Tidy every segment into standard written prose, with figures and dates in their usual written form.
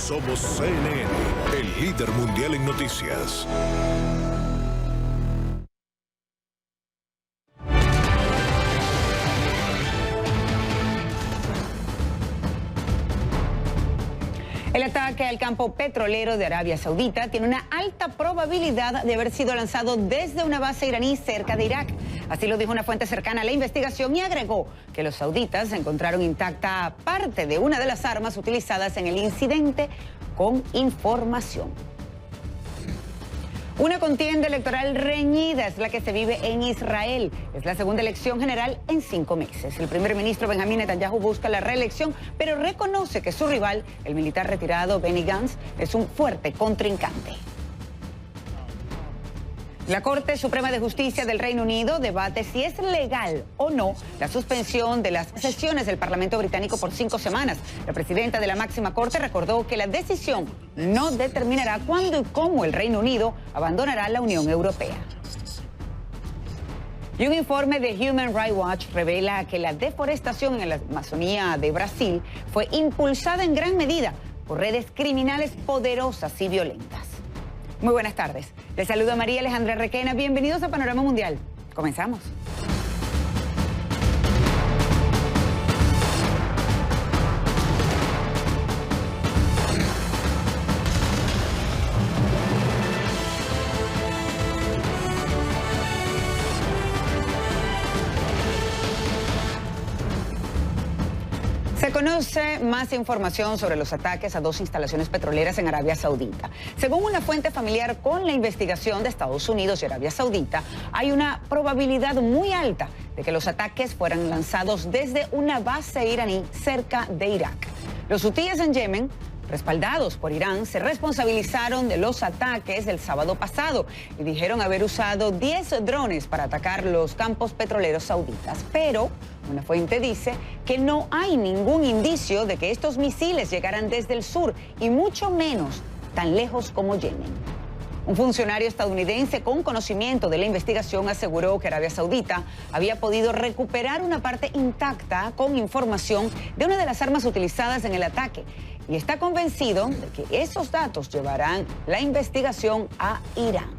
Somos CNN, el líder mundial en noticias. El ataque al campo petrolero de Arabia Saudita tiene una alta probabilidad de haber sido lanzado desde una base iraní cerca de Irak. Así lo dijo una fuente cercana a la investigación y agregó que los sauditas encontraron intacta parte de una de las armas utilizadas en el incidente con información. Una contienda electoral reñida es la que se vive en Israel. Es la segunda elección general en 5 meses. El primer ministro Benjamín Netanyahu busca la reelección, pero reconoce que su rival, el militar retirado Benny Gantz, es un fuerte contrincante. La Corte Suprema de Justicia del Reino Unido debate si es legal o no la suspensión de las sesiones del Parlamento británico por 5 semanas. La presidenta de la máxima corte recordó que la decisión no determinará cuándo y cómo el Reino Unido abandonará la Unión Europea. Y un informe de Human Rights Watch revela que la deforestación en la Amazonía de Brasil fue impulsada en gran medida por redes criminales poderosas y violentas. Muy buenas tardes. Les saluda María Alejandra Requena. Bienvenidos a Panorama Mundial. Comenzamos. Se conoce más información sobre los ataques a 2 instalaciones petroleras en Arabia Saudita. Según una fuente familiar con la investigación de Estados Unidos y Arabia Saudita, hay una probabilidad muy alta de que los ataques fueran lanzados desde una base iraní cerca de Irak. Los hutíes en Yemen, respaldados por Irán, se responsabilizaron de los ataques del sábado pasado y dijeron haber usado 10 drones para atacar los campos petroleros sauditas. Pero una fuente dice que no hay ningún indicio de que estos misiles llegaran desde el sur y mucho menos tan lejos como Yemen. Un funcionario estadounidense con conocimiento de la investigación aseguró que Arabia Saudita había podido recuperar una parte intacta con información de una de las armas utilizadas en el ataque y está convencido de que esos datos llevarán la investigación a Irán.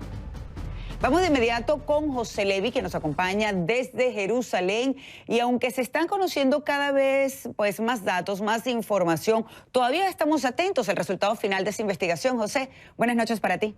Vamos de inmediato con José Levi, que nos acompaña desde Jerusalén. Y aunque se están conociendo cada vez más datos, más información, todavía estamos atentos al resultado final de esa investigación. José, buenas noches para ti.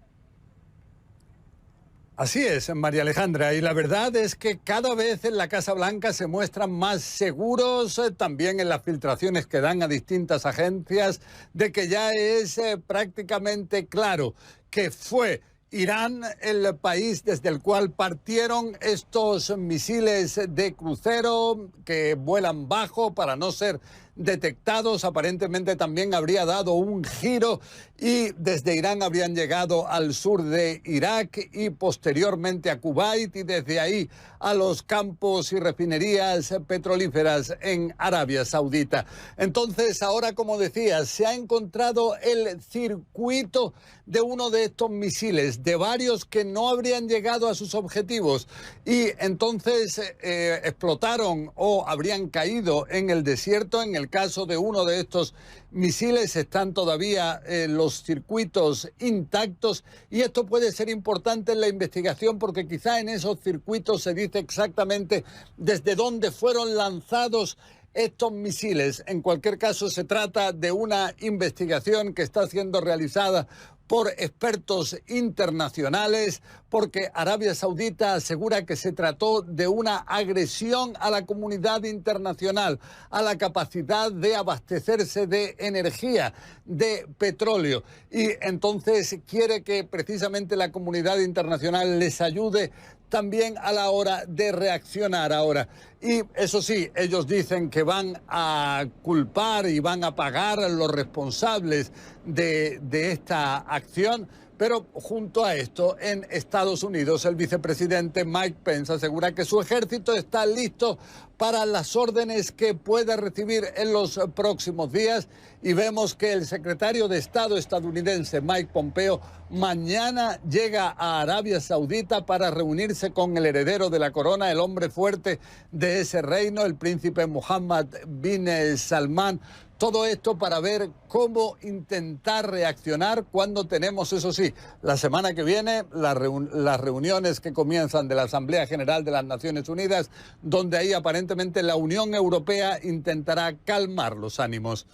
Así es, María Alejandra, y la verdad es que cada vez en la Casa Blanca se muestran más seguros, también en las filtraciones que dan a distintas agencias, de que ya es prácticamente claro que fue Irán el país desde el cual partieron estos misiles de crucero que vuelan bajo para no ser detectados. Aparentemente también habría dado un giro y desde Irán habrían llegado al sur de Irak y posteriormente a Kuwait y desde ahí a los campos y refinerías petrolíferas en Arabia Saudita. Entonces, ahora, como decía, se ha encontrado el circuito de uno de estos misiles, de varios que no habrían llegado a sus objetivos y entonces explotaron o habrían caído en el desierto. En el caso de uno de estos misiles están todavía los circuitos intactos y esto puede ser importante en la investigación porque quizá en esos circuitos se dice exactamente desde dónde fueron lanzados estos misiles. En cualquier caso, se trata de una investigación que está siendo realizada por expertos internacionales, porque Arabia Saudita asegura que se trató de una agresión a la comunidad internacional, a la capacidad de abastecerse de energía, de petróleo. Y entonces quiere que precisamente la comunidad internacional les ayude también a la hora de reaccionar ahora. Y eso sí, ellos dicen que van a culpar y van a pagar a los responsables de esta acción. Pero junto a esto, en Estados Unidos, el vicepresidente Mike Pence asegura que su ejército está listo para las órdenes que pueda recibir en los próximos días. Y vemos que el secretario de Estado estadounidense, Mike Pompeo, mañana llega a Arabia Saudita para reunirse con el heredero de la corona, el hombre fuerte de ese reino, el príncipe Mohammed bin Salman. Todo esto para ver cómo intentar reaccionar cuando tenemos, eso sí, la semana que viene, las reuniones que comienzan de la Asamblea General de las Naciones Unidas, donde ahí aparentemente la Unión Europea intentará calmar los ánimos.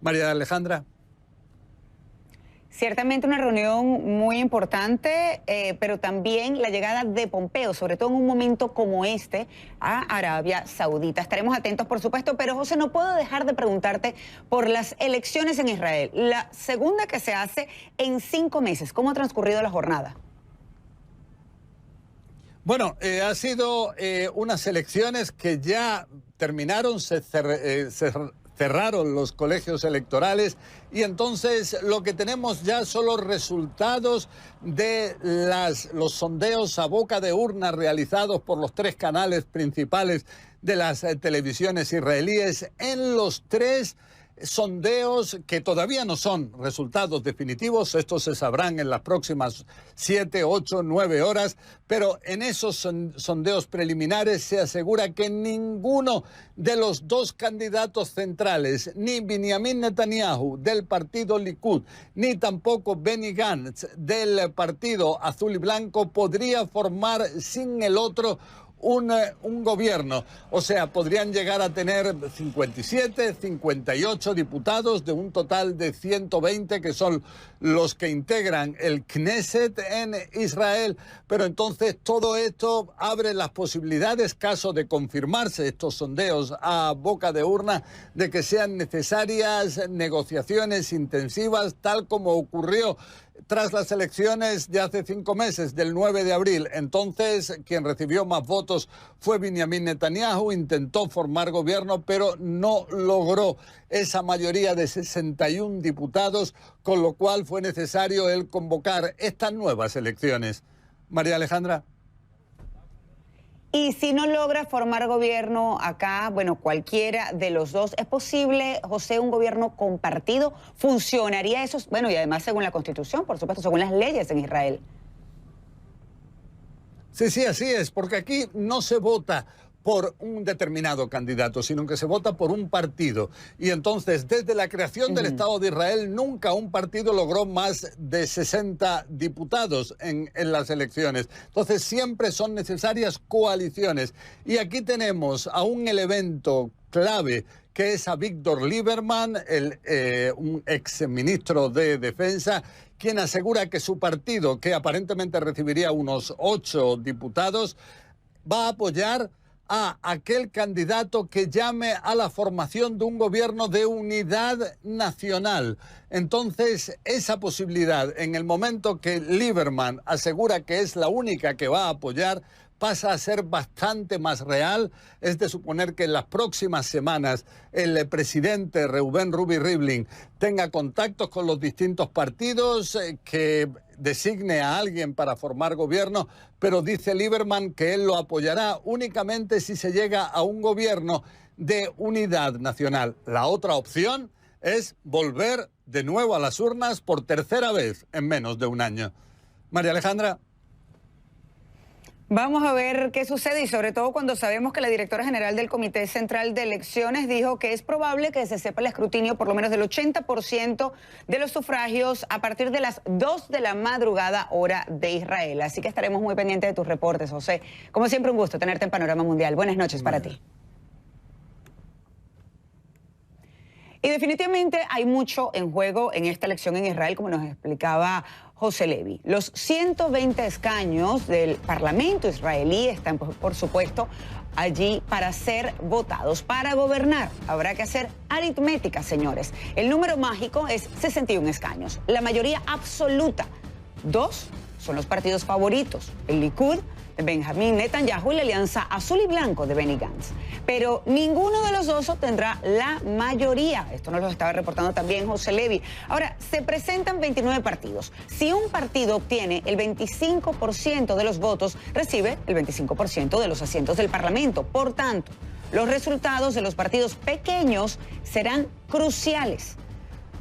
María Alejandra. Ciertamente una reunión muy importante, pero también la llegada de Pompeo, sobre todo en un momento como este, a Arabia Saudita. Estaremos atentos, por supuesto, pero José, no puedo dejar de preguntarte por las elecciones en Israel. La segunda que se hace en 5 meses. ¿Cómo ha transcurrido la jornada? Bueno, ha sido unas elecciones que ya terminaron, cerraron los colegios electorales y entonces lo que tenemos ya son los resultados de los sondeos a boca de urna realizados por los 3 canales principales de las televisiones israelíes. En los 3 sondeos que todavía no son resultados definitivos, estos se sabrán en las próximas 7, 8, 9 horas, pero en esos sondeos preliminares se asegura que ninguno de los 2 candidatos centrales, ni Benjamin Netanyahu del partido Likud, ni tampoco Benny Gantz del partido Azul y Blanco, podría formar sin el otro un gobierno. O sea, podrían llegar a tener 57, 58 diputados de un total de 120 que son los que integran el Knesset en Israel. Pero entonces todo esto abre las posibilidades, caso de confirmarse estos sondeos a boca de urna, de que sean necesarias negociaciones intensivas, tal como ocurrió tras las elecciones de hace 5 meses, del 9 de abril. Entonces, quien recibió más votos fue Benjamin Netanyahu, intentó formar gobierno, pero no logró esa mayoría de 61 diputados, con lo cual fue necesario él convocar estas nuevas elecciones. María Alejandra. Y si no logra formar gobierno acá, bueno, cualquiera de los dos, ¿es posible, José, un gobierno compartido? ¿Funcionaría eso? Bueno, y además según la Constitución, por supuesto, según las leyes en Israel. Sí, así es, porque aquí no se vota por un determinado candidato, sino que se vota por un partido. Y entonces, desde la creación del Estado de Israel, nunca un partido logró más de 60 diputados en las elecciones. Entonces, siempre son necesarias coaliciones. Y aquí tenemos a un elemento clave, que es a Víctor Lieberman, un exministro de Defensa, quien asegura que su partido, que aparentemente recibiría unos 8 diputados, va a apoyar a aquel candidato que llame a la formación de un gobierno de unidad nacional. Entonces, esa posibilidad, en el momento que Lieberman asegura que es la única que va a apoyar, pasa a ser bastante más real. Es de suponer que en las próximas semanas el presidente Reuven Ruvi Rivlin tenga contactos con los distintos partidos, que designe a alguien para formar gobierno, pero dice Lieberman que él lo apoyará únicamente si se llega a un gobierno de unidad nacional. La otra opción es volver de nuevo a las urnas por 3ª vez en menos de un año. María Alejandra. Vamos a ver qué sucede y sobre todo cuando sabemos que la directora general del Comité Central de Elecciones dijo que es probable que se sepa el escrutinio por lo menos del 80% de los sufragios a partir de las 2 de la madrugada, hora de Israel. Así que estaremos muy pendientes de tus reportes, José. Como siempre, un gusto tenerte en Panorama Mundial. Buenas noches para ti. Y definitivamente hay mucho en juego en esta elección en Israel, como nos explicaba José Levi. Los 120 escaños del Parlamento israelí están, por supuesto, allí para ser votados, para gobernar. Habrá que hacer aritmética, señores. El número mágico es 61 escaños, la mayoría absoluta. 2 son los partidos favoritos, el Likud de Benjamin Netanyahu y la Alianza Azul y Blanco de Benny Gantz. Pero ninguno de los dos obtendrá la mayoría. Esto nos lo estaba reportando también José Levi. Ahora, se presentan 29 partidos. Si un partido obtiene el 25% de los votos, recibe el 25% de los asientos del Parlamento. Por tanto, los resultados de los partidos pequeños serán cruciales.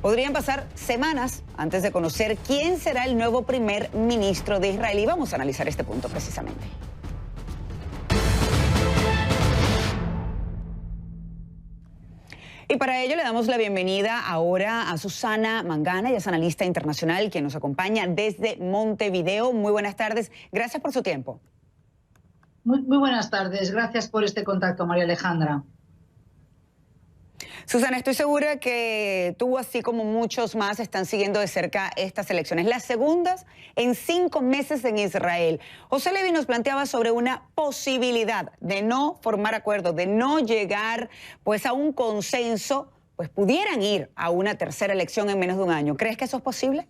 Podrían pasar semanas antes de conocer quién será el nuevo primer ministro de Israel. Y vamos a analizar este punto precisamente. Y para ello le damos la bienvenida ahora a Susana Mangana, ella es analista internacional, quien nos acompaña desde Montevideo. Muy buenas tardes, gracias por su tiempo. Muy buenas tardes, gracias por este contacto, María Alejandra. Susana, estoy segura que tú, así como muchos más, están siguiendo de cerca estas elecciones, las segundas en 5 meses en Israel. José Levi nos planteaba sobre una posibilidad de no formar acuerdo, de no llegar pues a un consenso, pues pudieran ir a una tercera elección en menos de un año. ¿Crees que eso es posible?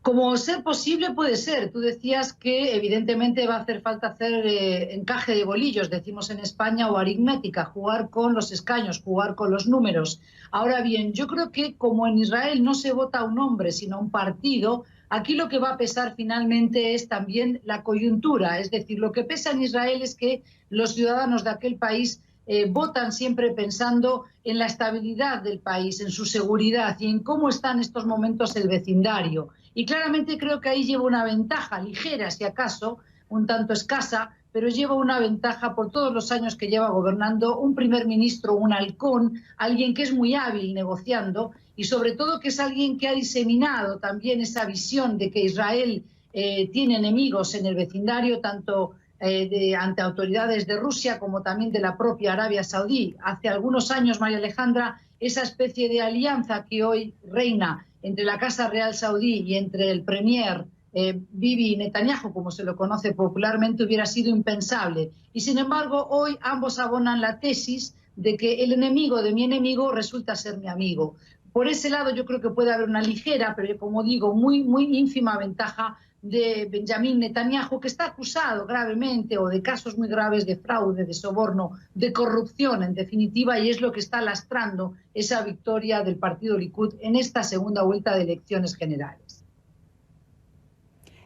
Como ser posible puede ser. Tú decías que evidentemente va a hacer falta hacer encaje de bolillos, decimos en España, o aritmética, jugar con los escaños, jugar con los números. Ahora bien, yo creo que como en Israel no se vota a un hombre, sino a un partido, aquí lo que va a pesar finalmente es también la coyuntura. Es decir, lo que pesa en Israel es que los ciudadanos de aquel país votan siempre pensando en la estabilidad del país, en su seguridad y en cómo está en estos momentos el vecindario. Y claramente creo que ahí lleva una ventaja ligera, si acaso, un tanto escasa, pero lleva una ventaja por todos los años que lleva gobernando un primer ministro, un halcón, alguien que es muy hábil negociando y sobre todo que es alguien que ha diseminado también esa visión de que Israel tiene enemigos en el vecindario, tanto ante autoridades de Rusia como también de la propia Arabia Saudí. Hace algunos años, María Alejandra, esa especie de alianza que hoy reina entre la Casa Real Saudí y entre el premier Bibi Netanyahu, como se lo conoce popularmente, hubiera sido impensable. Y sin embargo, hoy ambos abonan la tesis de que el enemigo de mi enemigo resulta ser mi amigo. Por ese lado yo creo que puede haber una ligera, pero como digo, muy ínfima ventaja de Benjamín Netanyahu, que está acusado gravemente o de casos muy graves de fraude, de soborno, de corrupción, en definitiva, y es lo que está lastrando esa victoria del partido Likud en esta segunda vuelta de elecciones generales.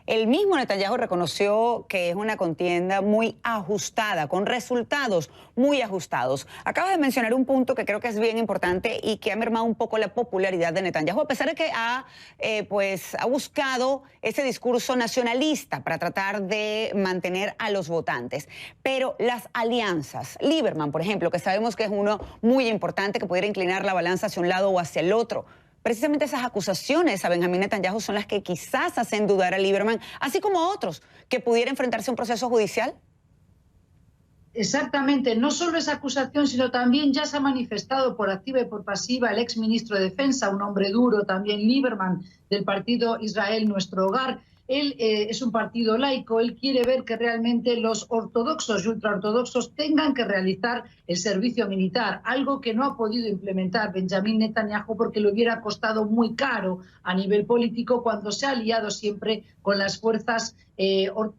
El mismo Netanyahu reconoció que es una contienda muy ajustada, con resultados muy ajustados. Acabas de mencionar un punto que creo que es bien importante y que ha mermado un poco la popularidad de Netanyahu, a pesar de que ha buscado ese discurso nacionalista para tratar de mantener a los votantes. Pero las alianzas, Lieberman, por ejemplo, que sabemos que es uno muy importante, que pudiera inclinar la balanza hacia un lado o hacia el otro. Precisamente esas acusaciones a Benjamín Netanyahu son las que quizás hacen dudar a Lieberman, así como a otros, que pudiera enfrentarse a un proceso judicial. Exactamente, no solo esa acusación, sino también ya se ha manifestado por activa y por pasiva el exministro de Defensa, un hombre duro, también Lieberman, del partido Israel Nuestro Hogar. Él es un partido laico, él quiere ver que realmente los ortodoxos y ultraortodoxos tengan que realizar el servicio militar, algo que no ha podido implementar Benjamín Netanyahu porque le hubiera costado muy caro a nivel político cuando se ha aliado siempre con las fuerzas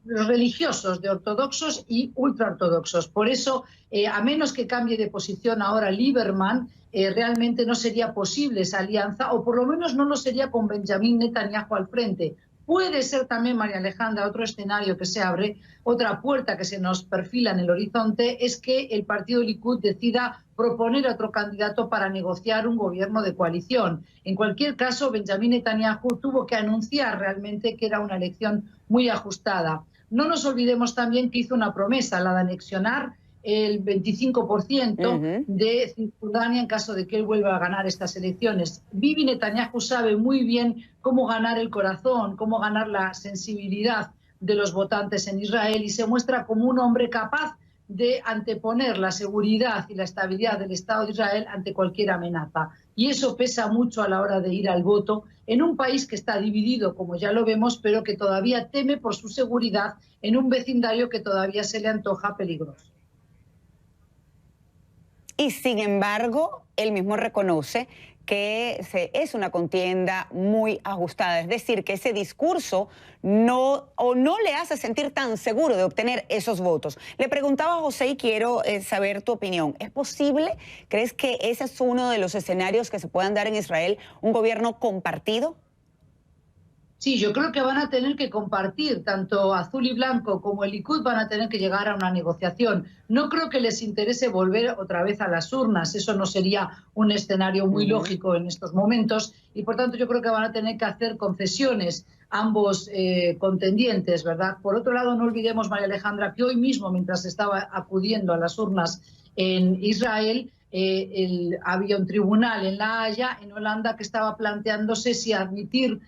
religiosos de ortodoxos y ultraortodoxos. Por eso, a menos que cambie de posición ahora Lieberman, realmente no sería posible esa alianza, o por lo menos no lo sería con Benjamín Netanyahu al frente. Puede ser también, María Alejandra, otro escenario que se abre, otra puerta que se nos perfila en el horizonte, es que el partido Likud decida proponer otro candidato para negociar un gobierno de coalición. En cualquier caso, Benjamín Netanyahu tuvo que anunciar realmente que era una elección muy ajustada. No nos olvidemos también que hizo una promesa, la de anexionar el 25% de Cisjordania en caso de que él vuelva a ganar estas elecciones. Bibi Netanyahu sabe muy bien cómo ganar el corazón, cómo ganar la sensibilidad de los votantes en Israel y se muestra como un hombre capaz de anteponer la seguridad y la estabilidad del Estado de Israel ante cualquier amenaza. Y eso pesa mucho a la hora de ir al voto en un país que está dividido, como ya lo vemos, pero que todavía teme por su seguridad en un vecindario que todavía se le antoja peligroso. Y sin embargo, él mismo reconoce que es una contienda muy ajustada, es decir, que ese discurso no le hace sentir tan seguro de obtener esos votos. Le preguntaba a José y quiero saber tu opinión. ¿Es posible? ¿Crees que ese es uno de los escenarios que se puedan dar en Israel, un gobierno compartido? Sí, yo creo que van a tener que compartir, tanto azul y blanco como el Likud van a tener que llegar a una negociación. No creo que les interese volver otra vez a las urnas, eso no sería un escenario muy lógico en estos momentos y por tanto yo creo que van a tener que hacer concesiones ambos contendientes, ¿verdad? Por otro lado, no olvidemos, María Alejandra, que hoy mismo, mientras estaba acudiendo a las urnas en Israel, había un tribunal en La Haya, en Holanda, que estaba planteándose si admitir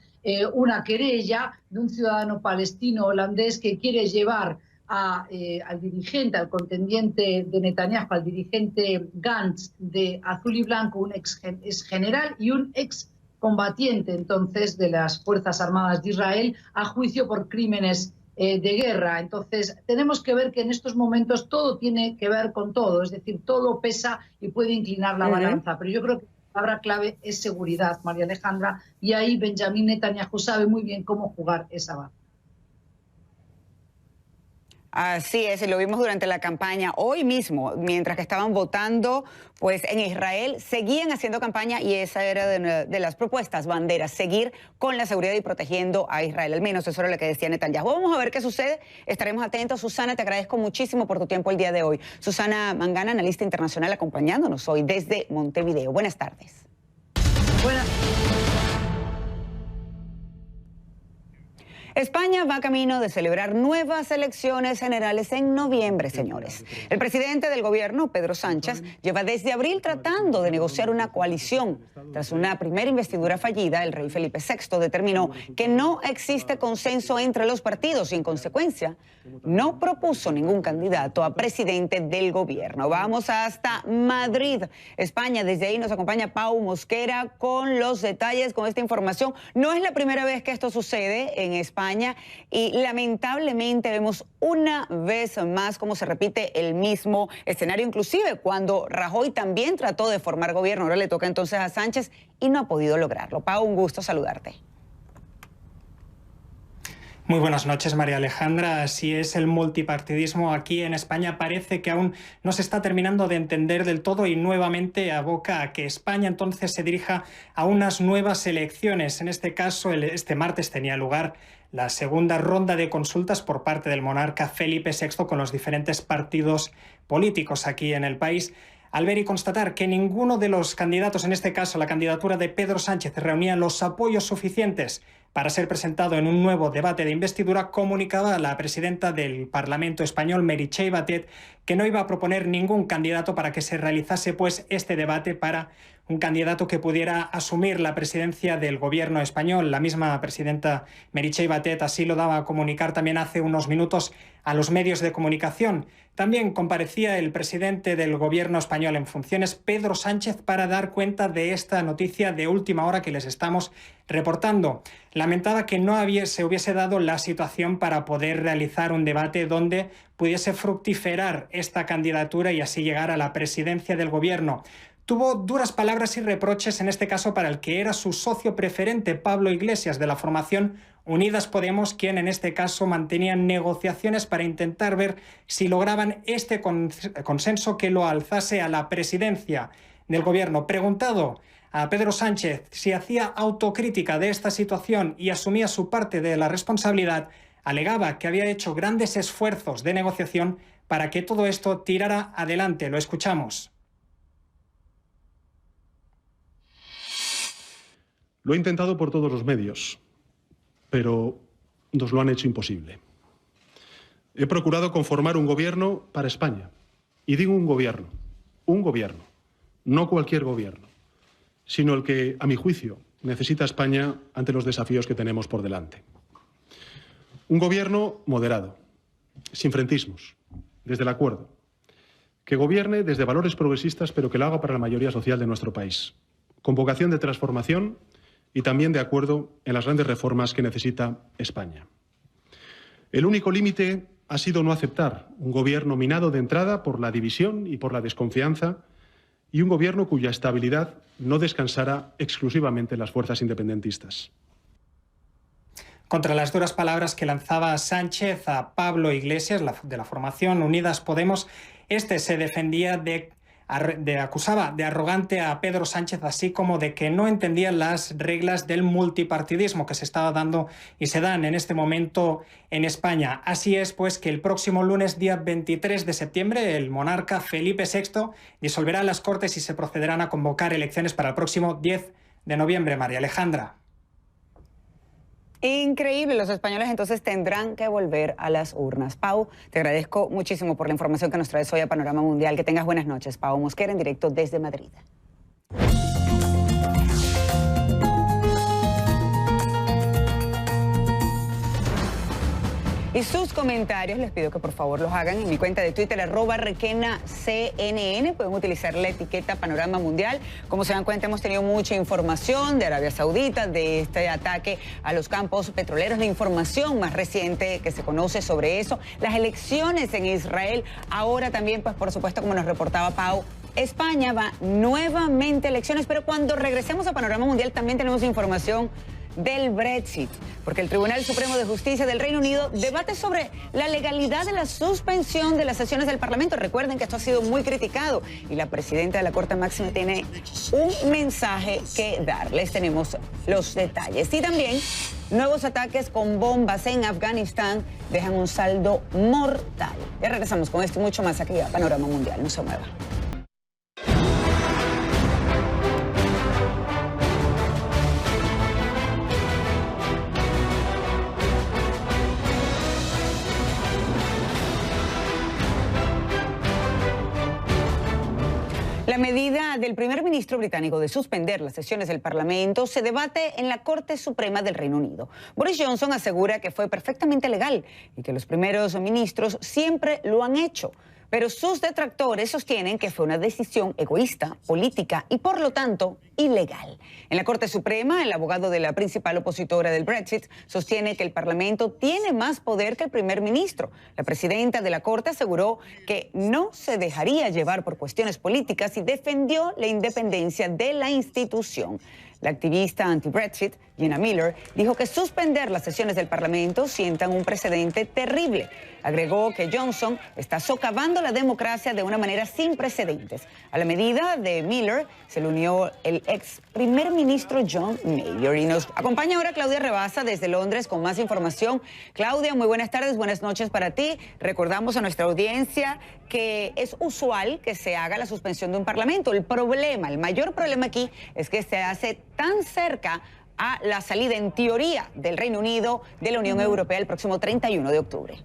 una querella de un ciudadano palestino holandés que quiere llevar al dirigente, al contendiente de Netanyahu, al dirigente Gantz de Azul y Blanco, un ex general y un ex combatiente entonces de las Fuerzas Armadas de Israel, a juicio por crímenes de guerra. Entonces tenemos que ver que en estos momentos todo tiene que ver con todo, es decir, todo pesa y puede inclinar la balanza, pero yo creo que la palabra clave es seguridad, María Alejandra, y ahí Benjamín Netanyahu sabe muy bien cómo jugar esa baza. Así es, y lo vimos durante la campaña. Hoy mismo, mientras que estaban votando, pues en Israel seguían haciendo campaña y esa era de las propuestas, banderas, seguir con la seguridad y protegiendo a Israel. Al menos eso era lo que decía Netanyahu. Vamos a ver qué sucede, estaremos atentos. Susana, te agradezco muchísimo por tu tiempo el día de hoy. Susana Mangana, analista internacional, acompañándonos hoy desde Montevideo. Buenas tardes. Buenas. España va camino de celebrar nuevas elecciones generales en noviembre, señores. El presidente del gobierno, Pedro Sánchez, lleva desde abril tratando de negociar una coalición. Tras una primera investidura fallida, el rey Felipe VI determinó que no existe consenso entre los partidos y, en consecuencia, no propuso ningún candidato a presidente del gobierno. Vamos hasta Madrid, España. Desde ahí nos acompaña Pau Mosquera con los detalles, con esta información. No es la primera vez que esto sucede en España y lamentablemente vemos una vez más cómo se repite el mismo escenario, inclusive cuando Rajoy también trató de formar gobierno. Ahora le toca entonces a Sánchez y no ha podido lograrlo. Pau, un gusto saludarte. Muy buenas noches, María Alejandra. Así es, el multipartidismo aquí en España parece que aún no se está terminando de entender del todo y nuevamente aboca a que España entonces se dirija a unas nuevas elecciones. En este caso, este martes tenía lugar la segunda ronda de consultas por parte del monarca Felipe VI con los diferentes partidos políticos aquí en el país. Al ver y constatar que ninguno de los candidatos, en este caso la candidatura de Pedro Sánchez, reunía los apoyos suficientes para ser presentado en un nuevo debate de investidura, comunicaba a la presidenta del Parlamento español, Meritxell Batet, que no iba a proponer ningún candidato para que se realizase pues este debate para un candidato que pudiera asumir la presidencia del gobierno español. La misma presidenta Meritxell Batet así lo daba a comunicar también hace unos minutos a los medios de comunicación. También comparecía el presidente del gobierno español en funciones, Pedro Sánchez, para dar cuenta de esta noticia de última hora que les estamos reportando. Lamentaba que no se hubiese dado la situación para poder realizar un debate donde pudiese fructiferar esta candidatura y así llegar a la presidencia del gobierno. Tuvo duras palabras y reproches, en este caso para el que era su socio preferente, Pablo Iglesias, de la formación Unidas Podemos, quien en este caso mantenía negociaciones para intentar ver si lograban este consenso que lo alzase a la presidencia del gobierno. Preguntado a Pedro Sánchez si hacía autocrítica de esta situación y asumía su parte de la responsabilidad, alegaba que había hecho grandes esfuerzos de negociación para que todo esto tirara adelante. Lo escuchamos. Lo he intentado por todos los medios, pero nos lo han hecho imposible. He procurado conformar un gobierno para España. Y digo un gobierno, no cualquier gobierno, sino el que, a mi juicio, necesita España ante los desafíos que tenemos por delante. Un gobierno moderado, sin frentismos, desde el acuerdo, que gobierne desde valores progresistas, pero que lo haga para la mayoría social de nuestro país, con vocación de transformación y también de acuerdo en las grandes reformas que necesita España. El único límite ha sido no aceptar un gobierno minado de entrada por la división y por la desconfianza y un gobierno cuya estabilidad no descansara exclusivamente en las fuerzas independentistas. Contra las duras palabras que lanzaba Sánchez a Pablo Iglesias, de la formación Unidas Podemos, este se defendía acusaba de arrogante a Pedro Sánchez, así como de que no entendía las reglas del multipartidismo que se estaba dando y se dan en este momento en España. Así es, pues, que el próximo lunes, día 23 de septiembre, el monarca Felipe VI disolverá las Cortes y se procederán a convocar elecciones para el próximo 10 de noviembre. María Alejandra. Increíble, los españoles entonces tendrán que volver a las urnas. Pau, te agradezco muchísimo por la información que nos traes hoy a Panorama Mundial. Que tengas buenas noches. Pau Mosquera en directo desde Madrid. Y sus comentarios les pido que por favor los hagan en mi cuenta de Twitter, @RequenaCNN. Pueden utilizar la etiqueta Panorama Mundial. Como se dan cuenta, hemos tenido mucha información de Arabia Saudita, de este ataque a los campos petroleros, la información más reciente que se conoce sobre eso, las elecciones en Israel. Ahora también, pues por supuesto, como nos reportaba Pau, España va nuevamente a elecciones, pero cuando regresemos a Panorama Mundial también tenemos información del Brexit, porque el Tribunal Supremo de Justicia del Reino Unido debate sobre la legalidad de la suspensión de las sesiones del Parlamento. Recuerden que esto ha sido muy criticado y la presidenta de la Corte Máxima tiene un mensaje que dar. Les tenemos los detalles. Y también nuevos ataques con bombas en Afganistán dejan un saldo mortal. Ya regresamos con esto y mucho más aquí a Panorama Mundial. No se mueva. La medida del primer ministro británico de suspender las sesiones del Parlamento se debate en la Corte Suprema del Reino Unido. Boris Johnson asegura que fue perfectamente legal y que los primeros ministros siempre lo han hecho. Pero sus detractores sostienen que fue una decisión egoísta, política y, por lo tanto, ilegal. En la Corte Suprema, el abogado de la principal opositora del Brexit sostiene que el Parlamento tiene más poder que el primer ministro. La presidenta de la Corte aseguró que no se dejaría llevar por cuestiones políticas y defendió la independencia de la institución. La activista anti-Brexit, Gina Miller, dijo que suspender las sesiones del Parlamento sientan un precedente terrible. Agregó que Johnson está socavando la democracia de una manera sin precedentes. A la medida de Miller se le unió el ex primer ministro John Major. Y nos acompaña ahora Claudia Rebasa desde Londres con más información. Claudia, muy buenas tardes, buenas noches para ti. Recordamos a nuestra audiencia que es usual que se haga la suspensión de un parlamento. El mayor problema aquí es que se hace tan cerca a la salida, en teoría, del Reino Unido de la Unión Europea el próximo 31 de octubre.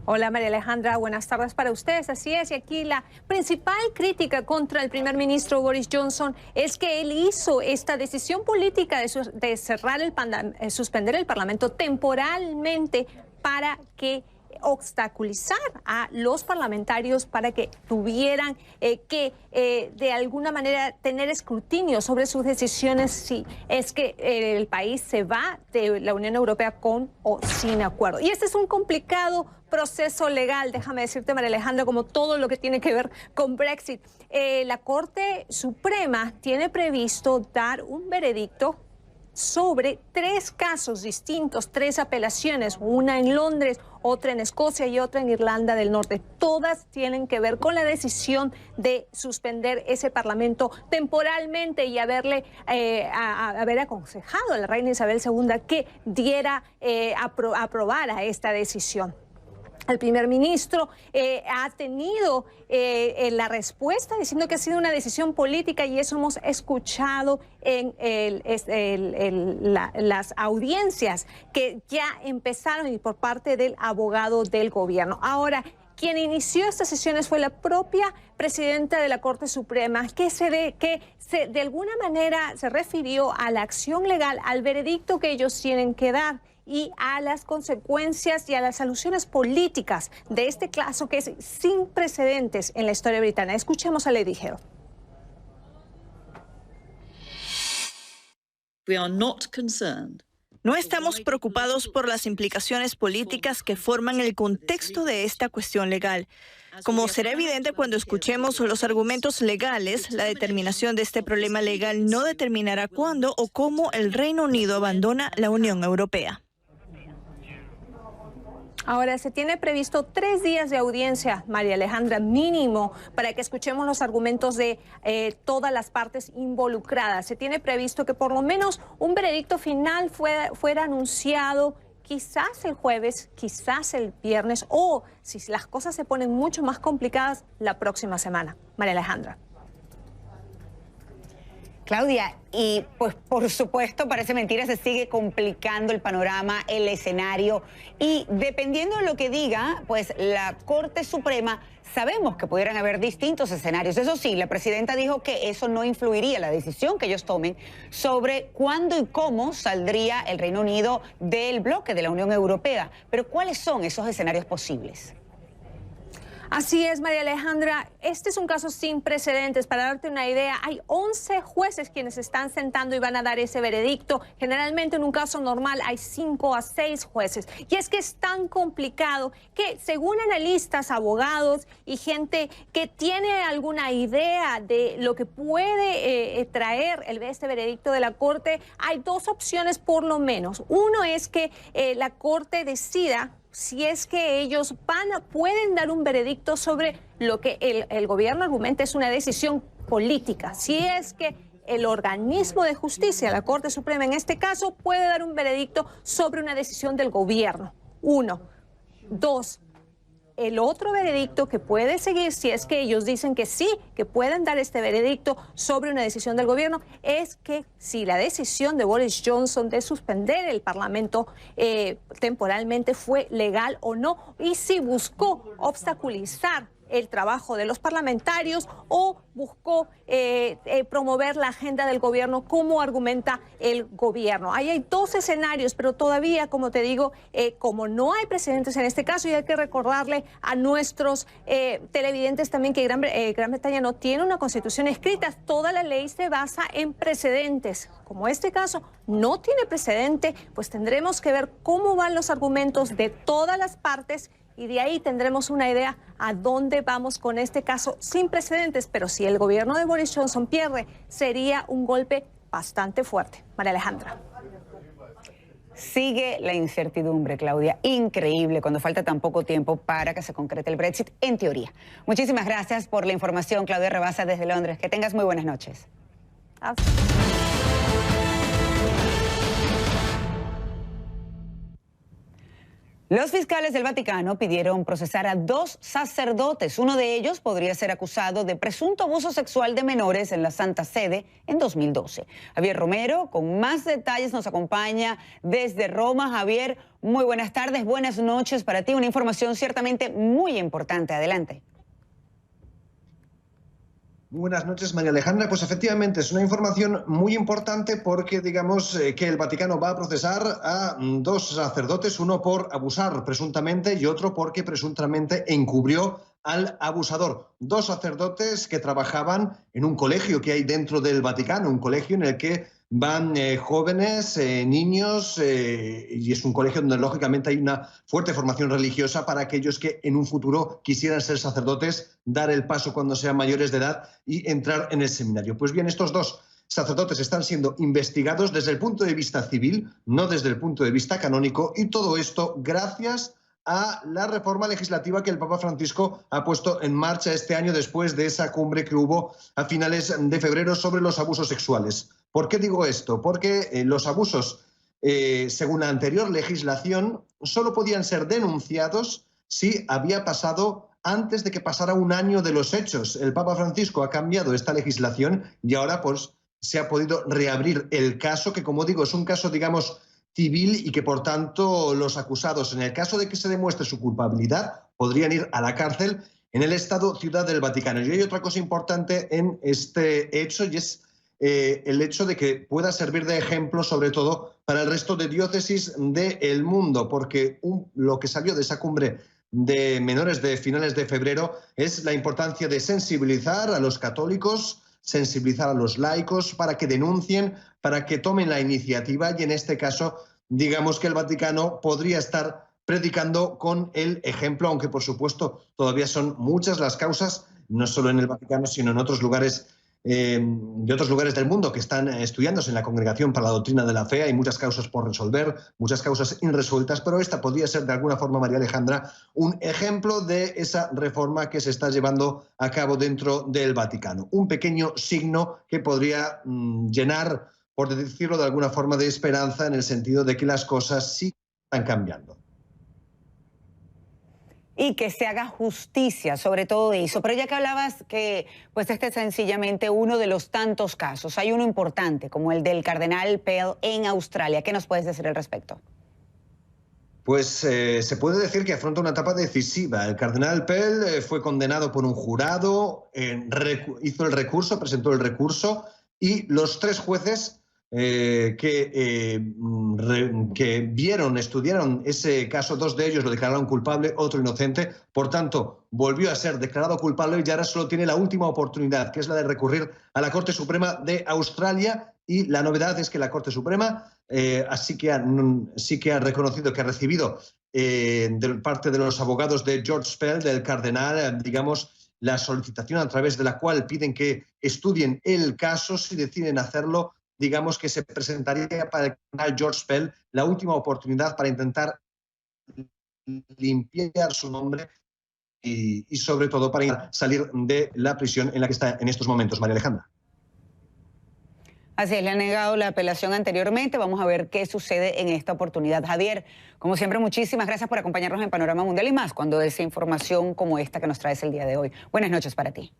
Hola María Alejandra, buenas tardes para ustedes. Así es, y aquí la principal crítica contra el primer ministro Boris Johnson es que él hizo esta decisión política de suspender el Parlamento temporalmente para que obstaculizar a los parlamentarios para que tuvieran que de alguna manera tener escrutinio sobre sus decisiones si es que el país se va de la Unión Europea con o sin acuerdo. Y este es un complicado proceso legal, déjame decirte, María Alejandra, como todo lo que tiene que ver con Brexit. La Corte Suprema tiene previsto dar un veredicto sobre 3 casos distintos, 3 apelaciones, una en Londres, otra en Escocia y otra en Irlanda del Norte. Todas tienen que ver con la decisión de suspender ese parlamento temporalmente y haber aconsejado a la reina Isabel II que aprobara esta decisión. El primer ministro ha tenido la respuesta diciendo que ha sido una decisión política y eso hemos escuchado en las audiencias que ya empezaron y por parte del abogado del gobierno. Ahora, quien inició estas sesiones fue la propia presidenta de la Corte Suprema, que de alguna manera se refirió a la acción legal, al veredicto que ellos tienen que dar y a las consecuencias y a las soluciones políticas de este caso que es sin precedentes en la historia británica. Escuchemos a Lady Hill. No estamos preocupados por las implicaciones políticas que forman el contexto de esta cuestión legal. Como será evidente cuando escuchemos los argumentos legales, la determinación de este problema legal no determinará cuándo o cómo el Reino Unido abandona la Unión Europea. Ahora, se tiene previsto 3 días de audiencia, María Alejandra, mínimo, para que escuchemos los argumentos de todas las partes involucradas. Se tiene previsto que por lo menos un veredicto final fuera anunciado quizás el jueves, quizás el viernes o, si las cosas se ponen mucho más complicadas, la próxima semana. María Alejandra. Claudia, y pues por supuesto, parece mentira, se sigue complicando el panorama, el escenario, y dependiendo de lo que diga, pues la Corte Suprema, sabemos que pudieran haber distintos escenarios. Eso sí, la presidenta dijo que eso no influiría en la decisión que ellos tomen sobre cuándo y cómo saldría el Reino Unido del bloque de la Unión Europea. Pero ¿cuáles son esos escenarios posibles? Así es, María Alejandra. Este es un caso sin precedentes. Para darte una idea, hay 11 jueces quienes se están sentando y van a dar ese veredicto. Generalmente en un caso normal hay 5 a 6 jueces. Y es que es tan complicado que, según analistas, abogados y gente que tiene alguna idea de lo que puede traer este veredicto de la Corte, hay 2 opciones por lo menos. Uno es que la Corte decida si es que ellos pueden dar un veredicto sobre lo que el gobierno argumenta es una decisión política. Si es que el organismo de justicia, la Corte Suprema en este caso, puede dar un veredicto sobre una decisión del gobierno. 1. 2. El otro veredicto que puede seguir, si es que ellos dicen que sí, que pueden dar este veredicto sobre una decisión del gobierno, es que si la decisión de Boris Johnson de suspender el Parlamento temporalmente fue legal o no, y si buscó obstaculizar el trabajo de los parlamentarios o buscó promover la agenda del gobierno, como argumenta el gobierno. Ahí hay 2 escenarios, pero todavía, como te digo, como no hay precedentes en este caso, y hay que recordarle a nuestros televidentes también que Gran Bretaña no tiene una constitución escrita, toda la ley se basa en precedentes. Como este caso no tiene precedente, pues tendremos que ver cómo van los argumentos de todas las partes, y de ahí tendremos una idea a dónde vamos con este caso sin precedentes. Pero si el gobierno de Boris Johnson pierde, sería un golpe bastante fuerte. María Alejandra. Sigue la incertidumbre, Claudia. Increíble cuando falta tan poco tiempo para que se concrete el Brexit, en teoría. Muchísimas gracias por la información, Claudia Rabasa, desde Londres. Que tengas muy buenas noches. Los fiscales del Vaticano pidieron procesar a 2 sacerdotes. Uno de ellos podría ser acusado de presunto abuso sexual de menores en la Santa Sede en 2012. Javier Romero, con más detalles, nos acompaña desde Roma. Javier, muy buenas tardes, buenas noches para ti. Una información ciertamente muy importante. Adelante. Muy buenas noches, María Alejandra. Pues efectivamente es una información muy importante porque digamos que el Vaticano va a procesar a 2 sacerdotes, uno por abusar presuntamente y otro porque presuntamente encubrió al abusador. 2 sacerdotes que trabajaban en un colegio que hay dentro del Vaticano, un colegio en el que van jóvenes, niños, y es un colegio donde lógicamente hay una fuerte formación religiosa para aquellos que en un futuro quisieran ser sacerdotes, dar el paso cuando sean mayores de edad y entrar en el seminario. Pues bien, estos 2 sacerdotes están siendo investigados desde el punto de vista civil, no desde el punto de vista canónico, y todo esto gracias a la reforma legislativa que el Papa Francisco ha puesto en marcha este año después de esa cumbre que hubo a finales de febrero sobre los abusos sexuales. ¿Por qué digo esto? Porque los abusos, según la anterior legislación, solo podían ser denunciados si había pasado antes de que pasara un año de los hechos. El Papa Francisco ha cambiado esta legislación y ahora pues se ha podido reabrir el caso, que como digo es un caso, digamos, civil y que por tanto los acusados, en el caso de que se demuestre su culpabilidad, podrían ir a la cárcel en el Estado Ciudad del Vaticano. Y hay otra cosa importante en este hecho y es el hecho de que pueda servir de ejemplo sobre todo para el resto de diócesis del mundo, porque lo que salió de esa cumbre de menores de finales de febrero es la importancia de sensibilizar a los católicos, sensibilizar a los laicos para que denuncien, para que tomen la iniciativa y en este caso digamos que el Vaticano podría estar predicando con el ejemplo, aunque por supuesto todavía son muchas las causas, no solo en el Vaticano sino en otros lugares de otros lugares del mundo que están estudiándose en la Congregación para la Doctrina de la Fe. Hay muchas causas por resolver, muchas causas irresueltas, pero esta podría ser de alguna forma, María Alejandra, un ejemplo de esa reforma que se está llevando a cabo dentro del Vaticano. Un pequeño signo que podría llenar, por decirlo de alguna forma, de esperanza en el sentido de que las cosas sí están cambiando. Y que se haga justicia sobre todo eso. Pero ya que hablabas que pues este es sencillamente uno de los tantos casos, hay uno importante como el del cardenal Pell en Australia. ¿Qué nos puedes decir al respecto? Pues se puede decir que afronta una etapa decisiva. El cardenal Pell fue condenado por un jurado, hizo el recurso, presentó el recurso y los 3 jueces que vieron, estudiaron ese caso, 2 de ellos lo declararon culpable, otro inocente. Por tanto, volvió a ser declarado culpable y ahora solo tiene la última oportunidad, que es la de recurrir a la Corte Suprema de Australia. Y la novedad es que la Corte Suprema sí que ha reconocido que ha recibido de parte de los abogados de George Pell, del cardenal, digamos, la solicitación a través de la cual piden que estudien el caso. Si deciden hacerlo, digamos que se presentaría para el cardenal George Pell la última oportunidad para intentar limpiar su nombre y sobre todo para salir de la prisión en la que está en estos momentos, María Alejandra. Así es, le han negado la apelación anteriormente. Vamos a ver qué sucede en esta oportunidad. Javier, como siempre, muchísimas gracias por acompañarnos en Panorama Mundial y más cuando es información como esta que nos traes el día de hoy. Buenas noches para ti.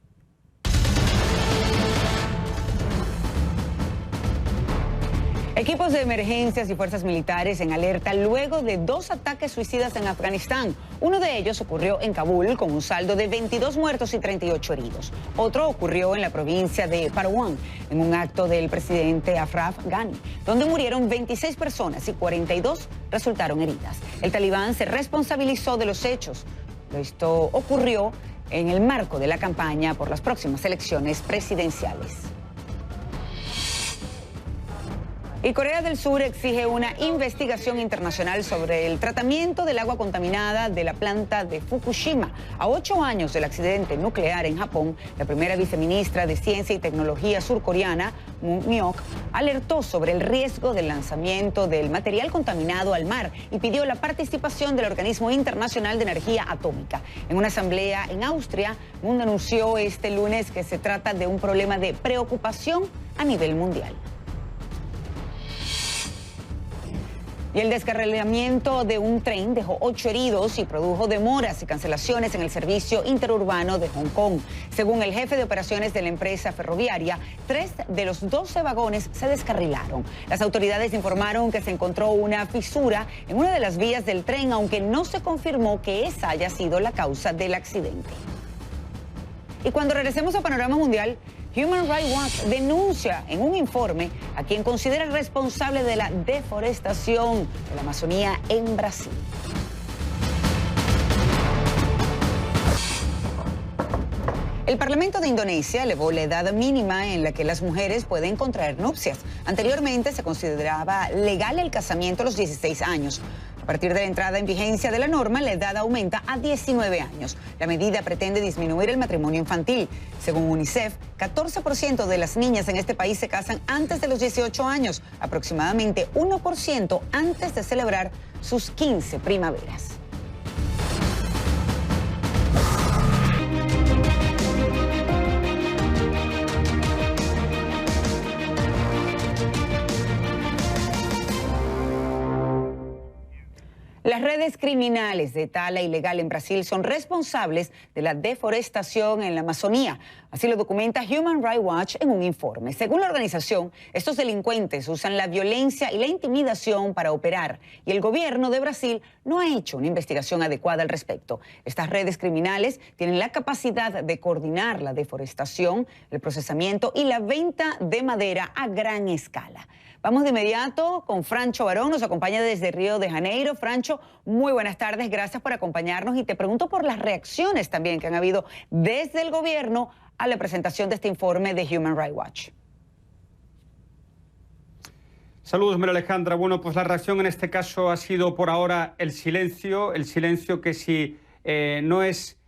Equipos de emergencias y fuerzas militares en alerta luego de 2 ataques suicidas en Afganistán. Uno de ellos ocurrió en Kabul con un saldo de 22 muertos y 38 heridos. Otro ocurrió en la provincia de Parwan, en un acto del presidente Ashraf Ghani, donde murieron 26 personas y 42 resultaron heridas. El talibán se responsabilizó de los hechos. Esto ocurrió en el marco de la campaña por las próximas elecciones presidenciales. Y Corea del Sur exige una investigación internacional sobre el tratamiento del agua contaminada de la planta de Fukushima. A 8 años del accidente nuclear en Japón, la primera viceministra de Ciencia y Tecnología surcoreana, Moon Myok, alertó sobre el riesgo del lanzamiento del material contaminado al mar y pidió la participación del Organismo Internacional de Energía Atómica. En una asamblea en Austria, Moon anunció este lunes que se trata de un problema de preocupación a nivel mundial. Y el descarrilamiento de un tren dejó 8 heridos y produjo demoras y cancelaciones en el servicio interurbano de Hong Kong. Según el jefe de operaciones de la empresa ferroviaria, 3 de los 12 vagones se descarrilaron. Las autoridades informaron que se encontró una fisura en una de las vías del tren, aunque no se confirmó que esa haya sido la causa del accidente. Y cuando regresemos a Panorama Mundial, Human Rights Watch denuncia en un informe a quien considera responsable de la deforestación de la Amazonía en Brasil. El Parlamento de Indonesia elevó la edad mínima en la que las mujeres pueden contraer nupcias. Anteriormente se consideraba legal el casamiento a los 16 años. A partir de la entrada en vigencia de la norma, la edad aumenta a 19 años. La medida pretende disminuir el matrimonio infantil. Según UNICEF, 14% de las niñas en este país se casan antes de los 18 años, aproximadamente 1% antes de celebrar sus 15 primaveras. Las redes criminales de tala ilegal en Brasil son responsables de la deforestación en la Amazonía. Así lo documenta Human Rights Watch en un informe. Según la organización, estos delincuentes usan la violencia y la intimidación para operar, y el gobierno de Brasil no ha hecho una investigación adecuada al respecto. Estas redes criminales tienen la capacidad de coordinar la deforestación, el procesamiento y la venta de madera a gran escala. Vamos de inmediato con Francho Barón, nos acompaña desde Río de Janeiro. Francho, muy buenas tardes, gracias por acompañarnos y te pregunto por las reacciones también que han habido desde el gobierno a la presentación de este informe de Human Rights Watch. Saludos, María Alejandra. Bueno, pues la reacción en este caso ha sido por ahora el silencio que si no es,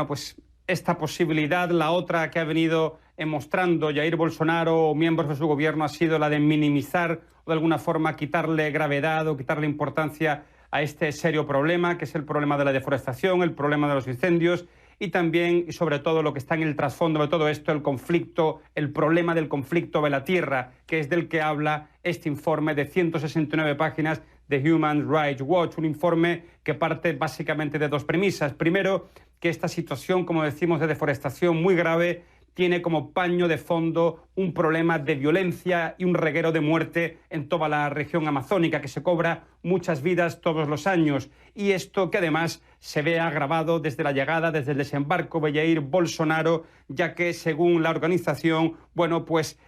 pues esta posibilidad, la otra que ha venido mostrando Jair Bolsonaro o miembros de su gobierno ha sido la de minimizar o de alguna forma quitarle gravedad o quitarle importancia a este serio problema, que es el problema de la deforestación, el problema de los incendios y también y sobre todo lo que está en el trasfondo de todo esto, el conflicto, el problema del conflicto de la tierra, que es del que habla este informe de 169 páginas de Human Rights Watch, un informe que parte básicamente de dos premisas. Primero, que esta situación, como decimos, de deforestación muy grave tiene como paño de fondo un problema de violencia y un reguero de muerte en toda la región amazónica, que se cobra muchas vidas todos los años. Y esto que además se ve agravado desde la llegada, desde el desembarco de Jair Bolsonaro, ya que según la organización, bueno, pues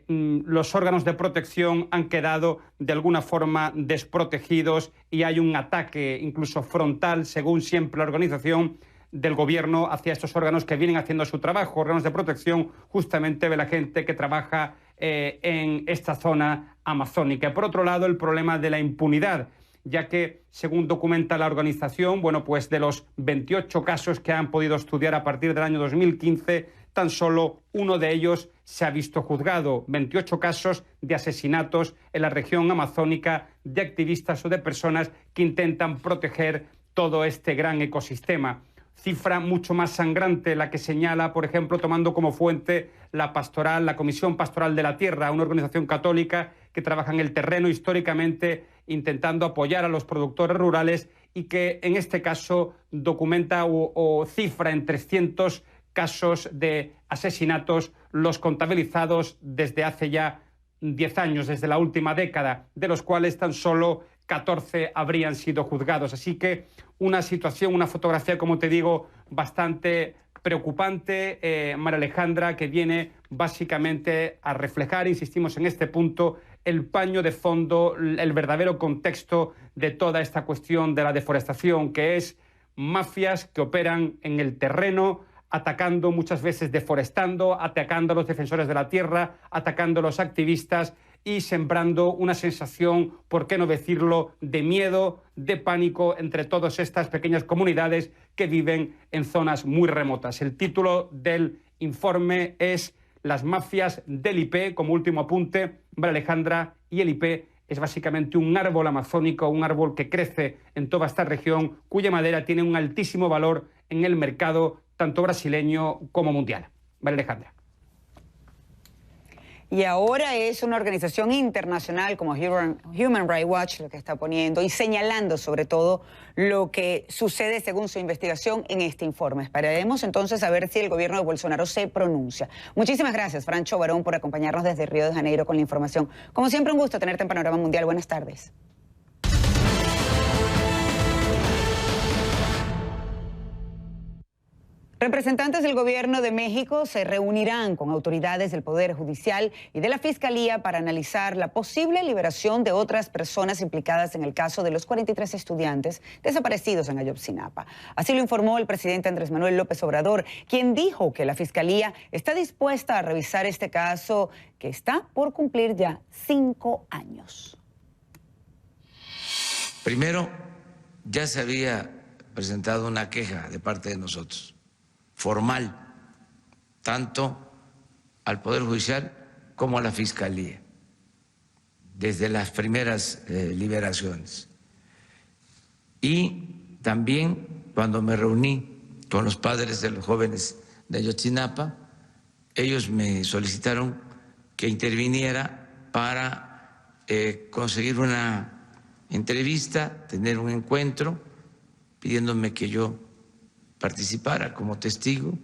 los órganos de protección han quedado de alguna forma desprotegidos y hay un ataque incluso frontal, según siempre la organización, del gobierno hacia estos órganos que vienen haciendo su trabajo, órganos de protección justamente de la gente que trabaja en esta zona amazónica. Por otro lado, el problema de la impunidad, ya que, según documenta la organización, bueno, pues de los 28 casos que han podido estudiar a partir del año 2015, tan solo uno de ellos se ha visto juzgado. 28 casos de asesinatos en la región amazónica de activistas o de personas que intentan proteger todo este gran ecosistema. Cifra mucho más sangrante la que señala, por ejemplo, tomando como fuente la Comisión Pastoral de la Tierra, una organización católica que trabaja en el terreno históricamente intentando apoyar a los productores rurales y que en este caso documenta o cifra en 300 casos de asesinatos los contabilizados desde hace ya 10 años, desde la última década, de los cuales tan solo 14 habrían sido juzgados. Así que una situación, una fotografía, como te digo, bastante preocupante, María Alejandra, que viene básicamente a reflejar, insistimos en este punto, el paño de fondo, el verdadero contexto de toda esta cuestión de la deforestación, que es mafias que operan en el terreno, atacando muchas veces, deforestando, atacando a los defensores de la tierra, atacando a los activistas y sembrando una sensación, por qué no decirlo, de miedo, de pánico entre todas estas pequeñas comunidades que viven en zonas muy remotas. El título del informe es Las mafias del IP, como último apunte, María Alejandra, y el IP es básicamente un árbol amazónico, un árbol que crece en toda esta región, cuya madera tiene un altísimo valor en el mercado tanto brasileño como mundial. María Alejandra. Y ahora es una organización internacional como Human Rights Watch lo que está poniendo y señalando sobre todo lo que sucede según su investigación en este informe. Esperaremos entonces a ver si el gobierno de Bolsonaro se pronuncia. Muchísimas gracias, Francho Barón, por acompañarnos desde Río de Janeiro con la información. Como siempre, un gusto tenerte en Panorama Mundial. Buenas tardes. Representantes del gobierno de México se reunirán con autoridades del Poder Judicial y de la Fiscalía para analizar la posible liberación de otras personas implicadas en el caso de los 43 estudiantes desaparecidos en Ayotzinapa. Así lo informó el presidente Andrés Manuel López Obrador, quien dijo que la Fiscalía está dispuesta a revisar este caso que está por cumplir ya 5 años. Primero, ya se había presentado una queja de parte de nosotros, formal, tanto al Poder Judicial como a la Fiscalía, desde las primeras liberaciones. Y también cuando me reuní con los padres de los jóvenes de Ayotzinapa, ellos me solicitaron que interviniera para conseguir una entrevista, tener un encuentro, pidiéndome que yo participara como testigo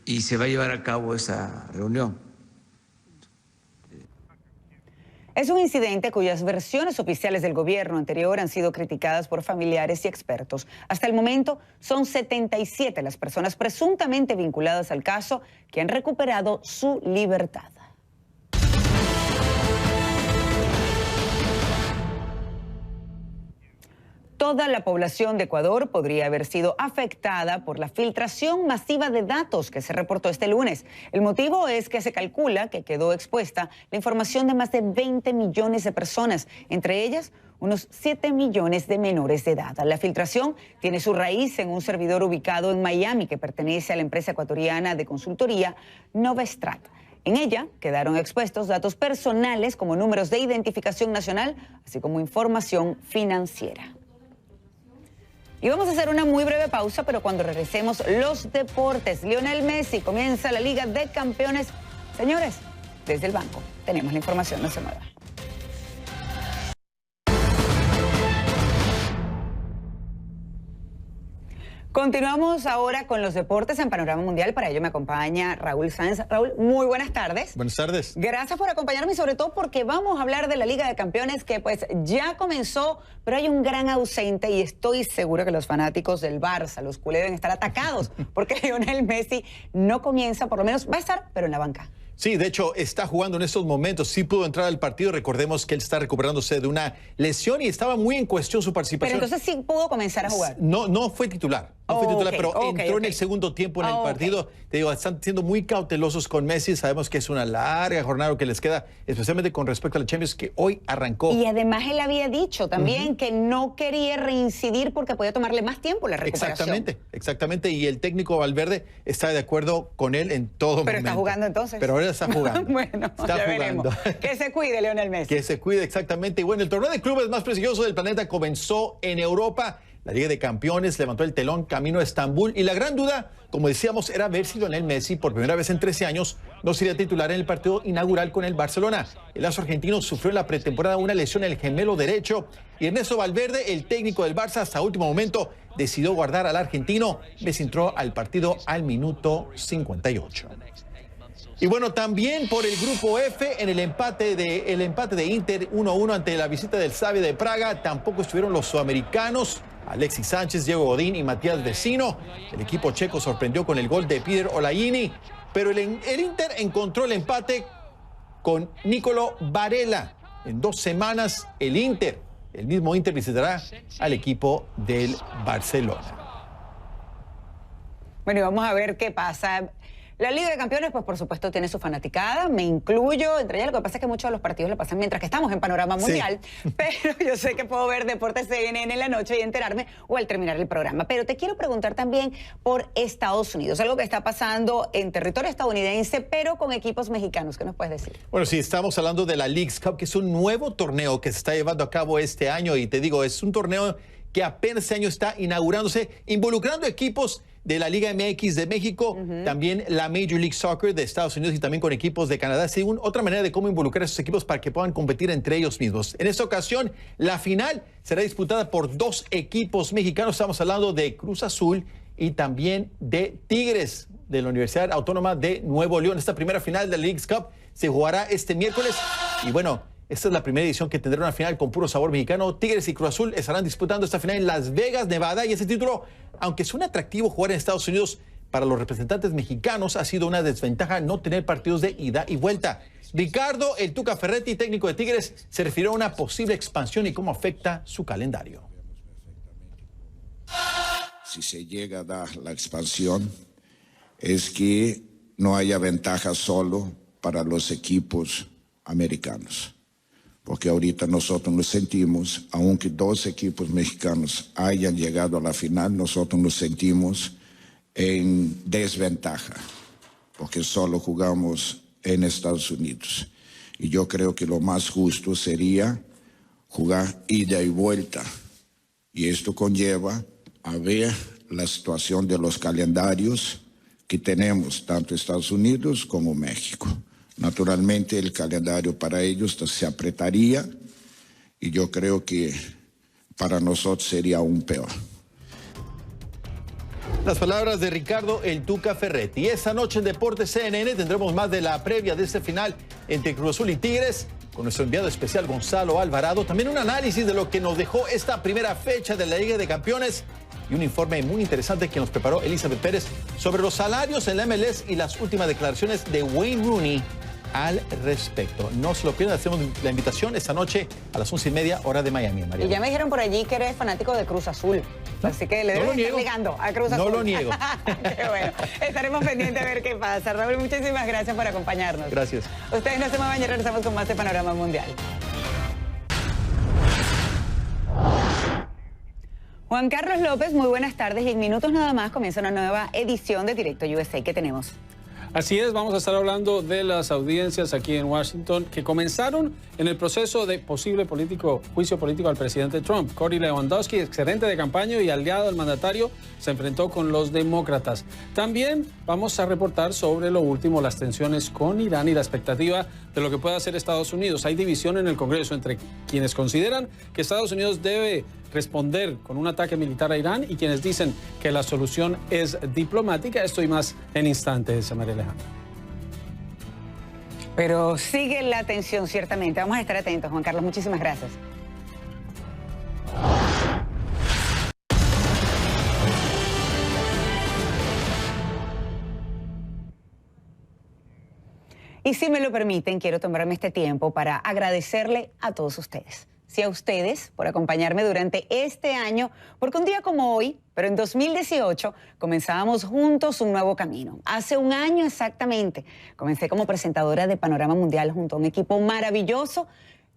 y se va a llevar a cabo esa reunión. Es un incidente cuyas versiones oficiales del gobierno anterior han sido criticadas por familiares y expertos. Hasta el momento son 77 las personas presuntamente vinculadas al caso que han recuperado su libertad. Toda la población de Ecuador podría haber sido afectada por la filtración masiva de datos que se reportó este lunes. El motivo es que se calcula que quedó expuesta la información de más de 20 millones de personas, entre ellas unos 7 millones de menores de edad. La filtración tiene su raíz en un servidor ubicado en Miami que pertenece a la empresa ecuatoriana de consultoría Novastrat. En ella quedaron expuestos datos personales como números de identificación nacional, así como información financiera. Y vamos a hacer una muy breve pausa, pero cuando regresemos, los deportes. Lionel Messi comienza la Liga de Campeones. Señores, desde el banco tenemos la información, no se muevan. Continuamos ahora con los deportes en Panorama Mundial. Para ello me acompaña Raúl Sáenz. Raúl, muy buenas tardes. Buenas tardes. Gracias por acompañarme y sobre todo porque vamos a hablar de la Liga de Campeones que pues ya comenzó, pero hay un gran ausente y estoy seguro que los fanáticos del Barça, los culés, deben estar atacados porque Lionel Messi no comienza, por lo menos va a estar, pero en la banca. Sí, de hecho, está jugando en estos momentos. Sí pudo entrar al partido. Recordemos que él está recuperándose de una lesión y estaba muy en cuestión su participación. Pero entonces sí pudo comenzar a jugar. No fue titular. No fue titular, pero entró en el segundo tiempo en el partido. Te digo, están siendo muy cautelosos con Messi. Sabemos que es una larga jornada que les queda, especialmente con respecto a la Champions, que hoy arrancó. Y además él había dicho también que no quería reincidir porque podía tomarle más tiempo la recuperación. Exactamente. Y el técnico Valverde está de acuerdo con él en todo momento. Pero está jugando entonces. Pero ahora está jugando. Bueno, está ya jugando. Veremos. Que se cuide Lionel Messi. Que se cuide, exactamente. Y bueno, el torneo de clubes más prestigioso del planeta comenzó en Europa. La Liga de Campeones levantó el telón camino a Estambul y la gran duda, como decíamos, era ver si Lionel Messi, por primera vez en 13 años, no sería titular en el partido inaugural con el Barcelona. El astro argentino sufrió en la pretemporada una lesión en el gemelo derecho y Ernesto Valverde, el técnico del Barça, hasta último momento decidió guardar al argentino. Messi entró al partido al minuto 58. Y bueno, también por el grupo F, en el empate de Inter 1-1 ante la visita del Slavia de Praga, tampoco estuvieron los sudamericanos Alexis Sánchez, Diego Godín y Matías Vecino. El equipo checo sorprendió con el gol de Peter Olaini, pero el Inter encontró el empate con Nicolo Varela. En 2 semanas, el mismo Inter visitará al equipo del Barcelona. Bueno, y vamos a ver qué pasa. La Liga de Campeones, pues por supuesto tiene su fanaticada, me incluyo entre ellas. Lo que pasa es que muchos de los partidos lo pasan mientras que estamos en Panorama Mundial, pero yo sé que puedo ver Deportes CNN en la noche y enterarme o al terminar el programa. Pero te quiero preguntar también por Estados Unidos, algo que está pasando en territorio estadounidense, pero con equipos mexicanos. ¿Qué nos puedes decir? Bueno, sí, estamos hablando de la Leagues Cup, que es un nuevo torneo que se está llevando a cabo este año y te digo, es un torneo que apenas este año está inaugurándose, involucrando equipos de la Liga MX de México, también la Major League Soccer de Estados Unidos y también con equipos de Canadá, según otra manera de cómo involucrar a esos equipos para que puedan competir entre ellos mismos. En esta ocasión, la final será disputada por 2 equipos mexicanos. Estamos hablando de Cruz Azul y también de Tigres de la Universidad Autónoma de Nuevo León. Esta primera final de la Leagues Cup se jugará este miércoles y bueno, esta es la primera edición que tendrá una final con puro sabor mexicano. Tigres y Cruz Azul estarán disputando esta final en Las Vegas, Nevada. Y ese título, aunque suena atractivo jugar en Estados Unidos, para los representantes mexicanos ha sido una desventaja no tener partidos de ida y vuelta. Ricardo El Tuca Ferretti, técnico de Tigres, se refirió a una posible expansión y cómo afecta su calendario. Si se llega a dar la expansión, es que no haya ventaja solo para los equipos americanos. Porque ahorita nosotros nos sentimos, aunque 2 equipos mexicanos hayan llegado a la final, nosotros nos sentimos en desventaja, porque solo jugamos en Estados Unidos. Y yo creo que lo más justo sería jugar ida y vuelta. Y esto conlleva a ver la situación de los calendarios que tenemos, tanto Estados Unidos como México. Naturalmente el calendario para ellos se apretaría y yo creo que para nosotros sería aún peor. Las palabras de Ricardo El Tuca Ferretti. Esta noche en Deportes CNN tendremos más de la previa de este final entre Cruz Azul y Tigres con nuestro enviado especial Gonzalo Alvarado. También un análisis de lo que nos dejó esta primera fecha de la Liga de Campeones y un informe muy interesante que nos preparó Elizabeth Pérez sobre los salarios en la MLS y las últimas declaraciones de Wayne Rooney al respecto. No se lo pierdan, hacemos la invitación esta noche a las 11:30 hora de Miami, María. Y ya me dijeron por allí que eres fanático de Cruz Azul, así que le debes estar ligando a Cruz Azul. No lo niego. Qué bueno, estaremos pendientes a ver qué pasa. Raúl, muchísimas gracias por acompañarnos. Gracias. Ustedes no se muevan y regresamos con más de Panorama Mundial. Juan Carlos López, muy buenas tardes y en minutos nada más comienza una nueva edición de Directo USA. ¿Qué tenemos? Así es, vamos a estar hablando de las audiencias aquí en Washington que comenzaron en el proceso de posible juicio político al presidente Trump. Cory Lewandowski, exgerente de campaña y aliado del mandatario, se enfrentó con los demócratas. También vamos a reportar sobre lo último, las tensiones con Irán y la expectativa de lo que pueda hacer Estados Unidos. Hay división en el Congreso entre quienes consideran que Estados Unidos debe responder con un ataque militar a Irán y quienes dicen que la solución es diplomática. Esto y más en instantes, María Alejandra. Pero sigue la tensión, ciertamente. Vamos a estar atentos, Juan Carlos. Muchísimas gracias. Y si me lo permiten, quiero tomarme este tiempo para agradecerle a todos ustedes. Sí, a ustedes por acompañarme durante este año, porque un día como hoy, pero en 2018, comenzábamos juntos un nuevo camino. Hace un año exactamente, comencé como presentadora de Panorama Mundial junto a un equipo maravilloso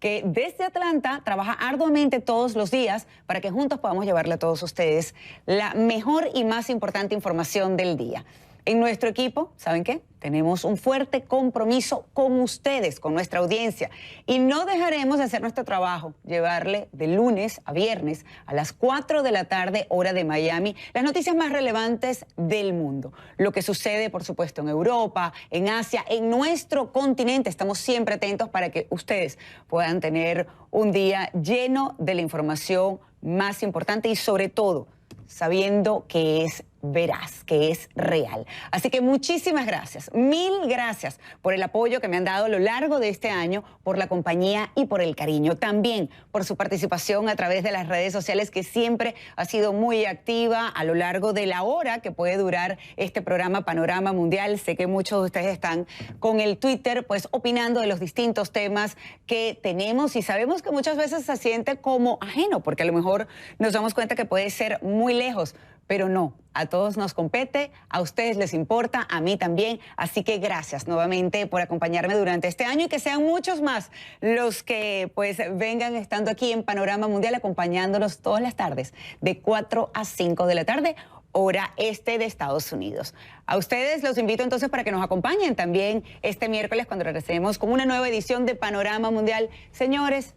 que desde Atlanta trabaja arduamente todos los días para que juntos podamos llevarle a todos ustedes la mejor y más importante información del día. En nuestro equipo, ¿saben qué? Tenemos un fuerte compromiso con ustedes, con nuestra audiencia. Y no dejaremos de hacer nuestro trabajo, llevarle de lunes a viernes a las 4 de la tarde, hora de Miami, las noticias más relevantes del mundo. Lo que sucede, por supuesto, en Europa, en Asia, en nuestro continente. Estamos siempre atentos para que ustedes puedan tener un día lleno de la información más importante y, sobre todo, sabiendo que es veraz, que es real. Así que muchísimas gracias, mil gracias por el apoyo que me han dado a lo largo de este año, por la compañía y por el cariño. También por su participación a través de las redes sociales, que siempre ha sido muy activa a lo largo de la hora que puede durar este programa Panorama Mundial. Sé que muchos de ustedes están con el Twitter, pues opinando de los distintos temas que tenemos y sabemos que muchas veces se siente como ajeno, porque a lo mejor nos damos cuenta que puede ser muy lejos. Pero no, a todos nos compete, a ustedes les importa, a mí también. Así que gracias nuevamente por acompañarme durante este año y que sean muchos más los que pues vengan estando aquí en Panorama Mundial acompañándonos todas las tardes de 4 a 5 de la tarde, hora este de Estados Unidos. A ustedes los invito entonces para que nos acompañen también este miércoles cuando regresemos con una nueva edición de Panorama Mundial. Señores,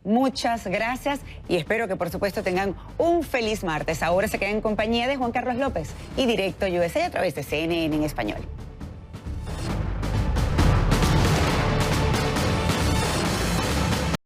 muchas gracias y espero que por supuesto tengan un feliz martes. Ahora se quedan en compañía de Juan Carlos López y Directo USA a través de CNN en español.